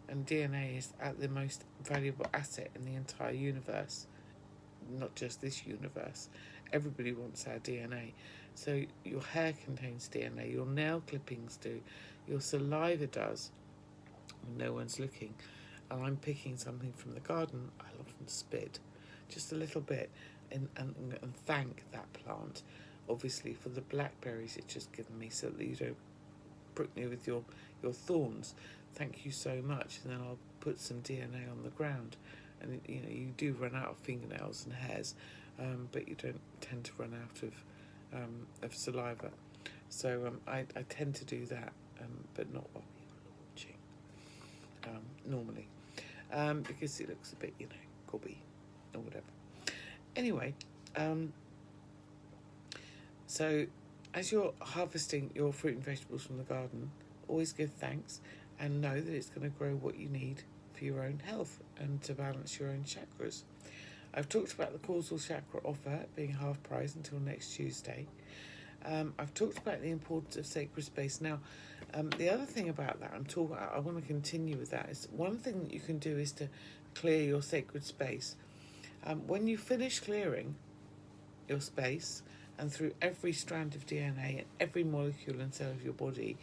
and DNA is the most valuable asset in the entire universe, not just this universe. Everybody wants our DNA. So your hair contains DNA, your nail clippings do, your saliva does, when no one's looking. And I'm picking something from the garden, I'll often spit just a little bit and thank that plant, obviously, for the blackberries it's just given me, so that you don't prick me with your thorns. Thank you so much. And then I'll put some DNA on the ground. And you do run out of fingernails and hairs, but you don't tend to run out of saliva. So I tend to do that, but not while people are watching, normally, because it looks a bit, gobby or whatever. Anyway, so as you're harvesting your fruit and vegetables from the garden, always give thanks and know that it's going to grow what you need for your own health and to balance your own chakras. I've talked about the causal chakra offer being half price until next Tuesday. I've talked about the importance of sacred space. Now, the other thing about that I want to continue with that, is one thing that you can do is to clear your sacred space. When you finish clearing your space, and through every strand of DNA and every molecule and cell of your body,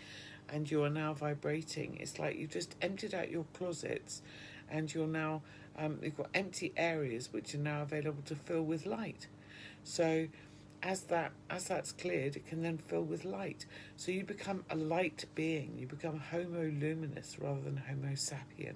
and you are now vibrating, it's like you've just emptied out your closets, and you're now you've got empty areas which are now available to fill with light. So as that's cleared, it can then fill with light. So you become a light being. You become Homo luminous rather than Homo sapien.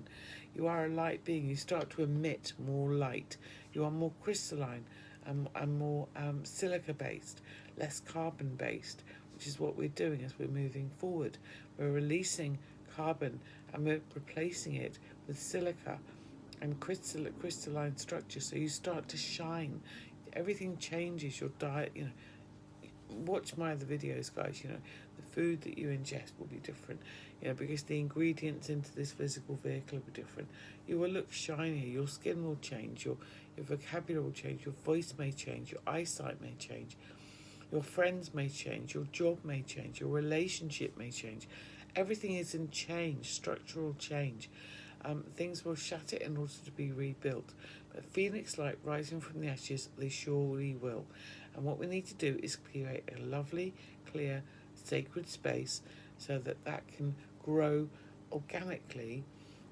You are a light being. You start to emit more light. You are more crystalline and more silica-based, less carbon-based, which is what we're doing as we're moving forward. We're releasing carbon and we're replacing it with silica and crystalline structure. So you start to shine. Everything changes. Your diet, watch my other videos, guys. The food that you ingest will be different, because the ingredients into this physical vehicle will be different. You will look shinier. Your skin will change. Your vocabulary will change. Your voice may change. Your eyesight may change. Your friends may change. Your job may change. Your relationship may change. Everything is in change, structural change. Things will shatter in order to be rebuilt. But phoenix light rising from the ashes, they surely will. And what we need to do is create a lovely, clear, sacred space so that can grow organically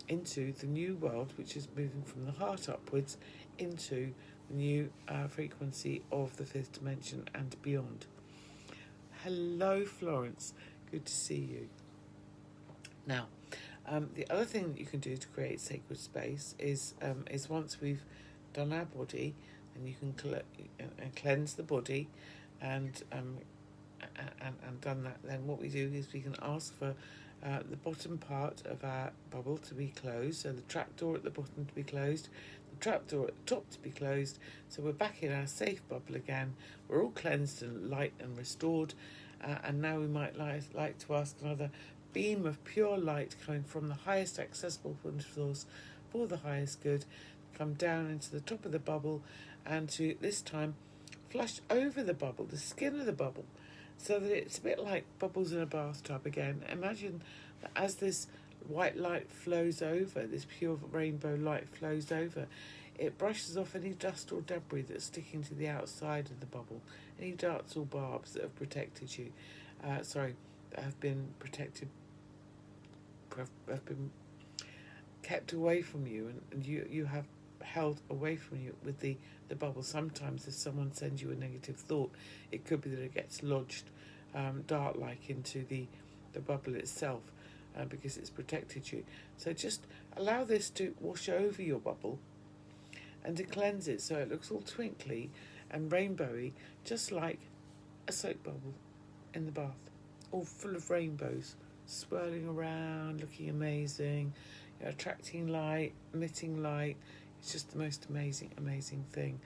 into the new world, which is moving from the heart upwards into the new frequency of the fifth dimension and beyond. Hello, Florence. Good to see you. Now, the other thing that you can do to create sacred space is once we've done our body, and you can cleanse the body, and done that. Then what we do is we can ask for the bottom part of our bubble to be closed, so the trapdoor at the bottom to be closed, the trapdoor at the top to be closed. So we're back in our safe bubble again. We're all cleansed and light and restored, and now we might like to ask another beam of pure light coming from the highest accessible point of source for the highest good, come down into the top of the bubble, and to this time flush over the bubble, the skin of the bubble, so that it's a bit like bubbles in a bathtub again. Imagine that as this white light flows over, this pure rainbow light flows over, it brushes off any dust or debris that's sticking to the outside of the bubble, any darts or barbs that have protected you, that have been protected, have been kept away from you, and you have held away from you with the bubble. Sometimes if someone sends you a negative thought, it could be that it gets lodged dart-like into the bubble itself, because it's protected you. So just allow this to wash over your bubble and to cleanse it so it looks all twinkly and rainbowy, just like a soap bubble in the bath, all full of rainbows, swirling around, looking amazing, attracting light, emitting light. It's just the most amazing thing.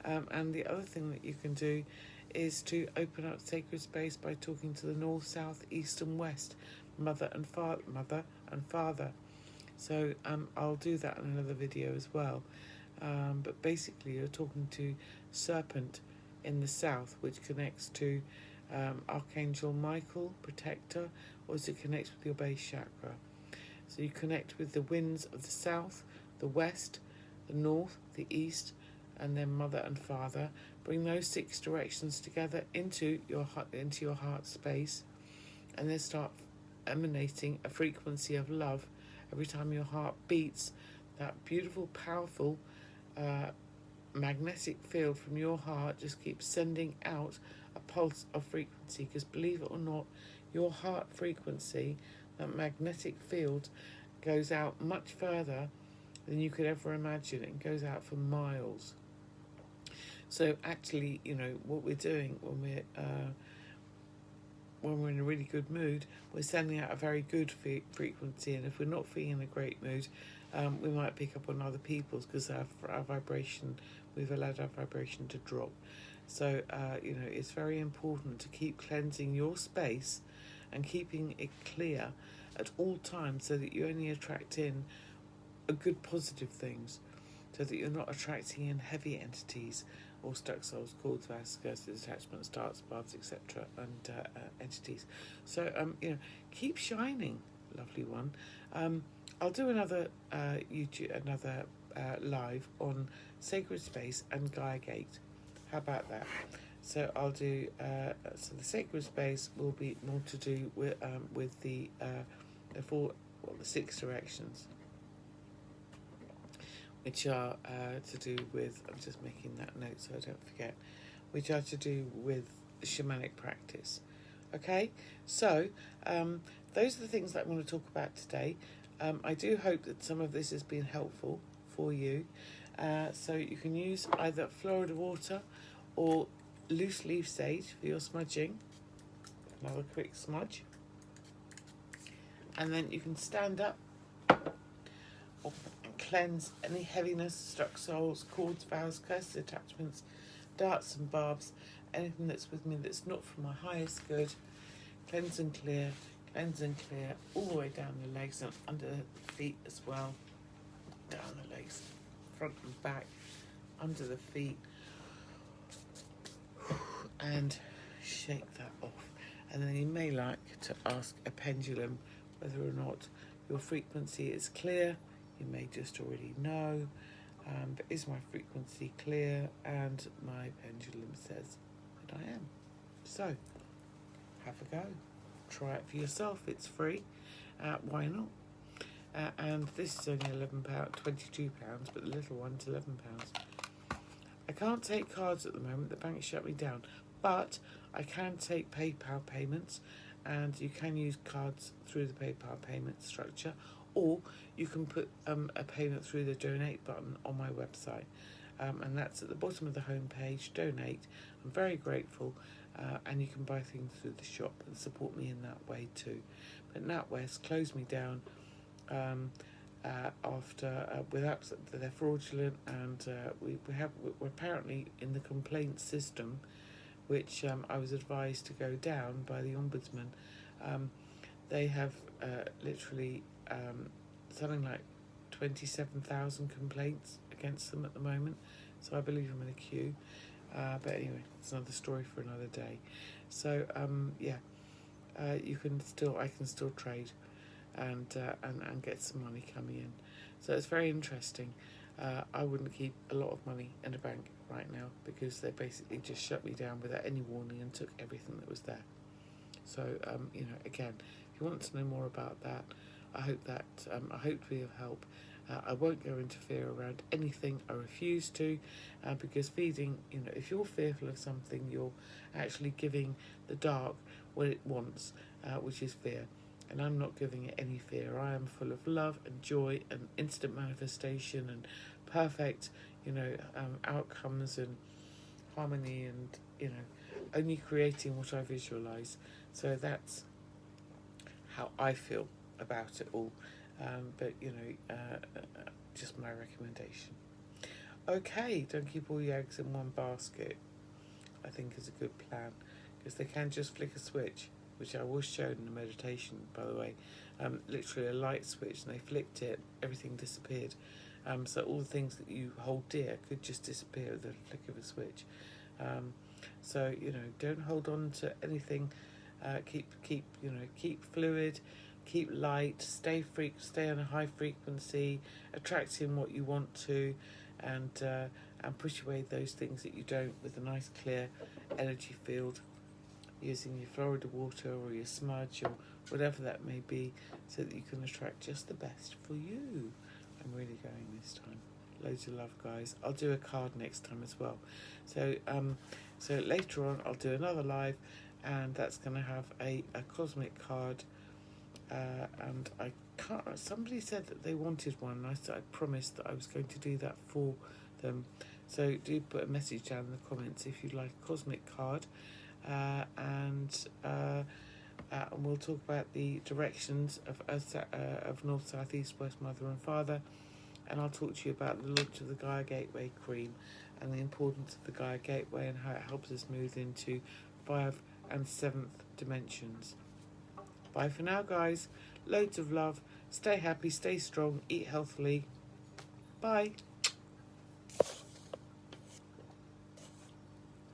And the other thing that you can do is to open up sacred space by talking to the north, south, east and west, mother and father. So I'll do that in another video as well. But basically, you're talking to Serpent in the south, which connects to Archangel Michael, protector, or it connects with your base chakra. So you connect with the winds of the south, the west, the north, the east, and then mother and father. Bring those 6 directions together into your heart space, and then start emanating a frequency of love every time your heart beats. That beautiful, powerful magnetic field from your heart just keeps sending out a pulse of frequency, because believe it or not, your heart frequency, that magnetic field, goes out much further than you could ever imagine. It goes out for miles. So actually, you know, what we're doing when we're in a really good mood, we're sending out a very good frequency, and if we're not feeling in a great mood, we might pick up on other people's, because our vibration, we've allowed our vibration to drop. So you know, it's very important to keep cleansing your space and keeping it clear at all times, so that you only attract in good positive things, so that you're not attracting in heavy entities or stuck souls, cords, vows, curses, attachments, darts, barbs, etc., and entities. So you know, keep shining, lovely one. I'll do another live on Sacred Space and Gaia Gate. How about that? So I'll do. So the Sacred Space will be more to do with the 6 directions, which are to do with, I'm just making that note so I don't forget, which are to do with shamanic practice. Okay, so those are the things that I want to talk about today. I do hope that some of this has been helpful for you. So you can use either Florida water or loose leaf sage for your smudging. Another quick smudge. And then you can stand up and cleanse any heaviness, struck souls, cords, vows, curses, attachments, darts and barbs, anything that's with me that's not for my highest good. Cleanse and clear all the way down the legs and under the feet as well. Down the legs, front and back, under the feet, and shake that off. And then you may like to ask a pendulum whether or not your frequency is clear. You may just already know, but is my frequency clear? And my pendulum says that I am. So have a go, try it for yourself. It's free. Why not? And this is only £11, £22, but the little one's £11. I can't take cards at the moment. The bank shut me down, but I can take PayPal payments, and you can use cards through the PayPal payment structure, or you can put a payment through the donate button on my website, and that's at the bottom of the homepage. Donate. I'm very grateful, and you can buy things through the shop and support me in that way too. But NatWest closed me down after they're fraudulent, and we're apparently in the complaint system, which I was advised to go down by the Ombudsman. They have literally something like 27,000 complaints against them at the moment, so I believe I'm in a queue. But anyway, it's another story for another day. So I can still trade and get some money coming in. So it's very interesting. I wouldn't keep a lot of money in a bank right now, because they basically just shut me down without any warning and took everything that was there. So again, if you want to know more about that, I hope to be of help. I won't go interfere around anything. I refuse to, because feeding, if you're fearful of something, you're actually giving the dark what it wants, which is fear. And I'm not giving it any fear. I am full of love and joy and instant manifestation and perfect, outcomes and harmony, and only creating what I visualize. So that's how I feel about it all. But just my recommendation. Okay, don't keep all your eggs in one basket, I think is a good plan, because they can just flick a switch which I was shown in the meditation, by the way. Literally a light switch, and they flicked it, everything disappeared. So all the things that you hold dear could just disappear with the flick of a switch. So don't hold on to anything. Keep fluid, keep light, stay on a high frequency, attracting what you want to, and push away those things that you don't with a nice clear energy field, using your Florida water or your smudge or whatever that may be, so that you can attract just the best for you. I'm really going this time. Loads of love, guys. I'll do a card next time as well. So later on I'll do another live, and that's going to have a cosmic card, and I can't. Somebody said that they wanted one, and I promised that I was going to do that for them. So do put a message down in the comments if you'd like a cosmic card, and we'll talk about the directions of north, south, east, west, mother and father, and I'll talk to you about the launch of the Gaia Gateway cream and the importance of the Gaia Gateway and how it helps us move into 5th and 7th dimensions. Bye for now, guys. Loads of love. Stay happy, stay strong, eat healthily. Bye.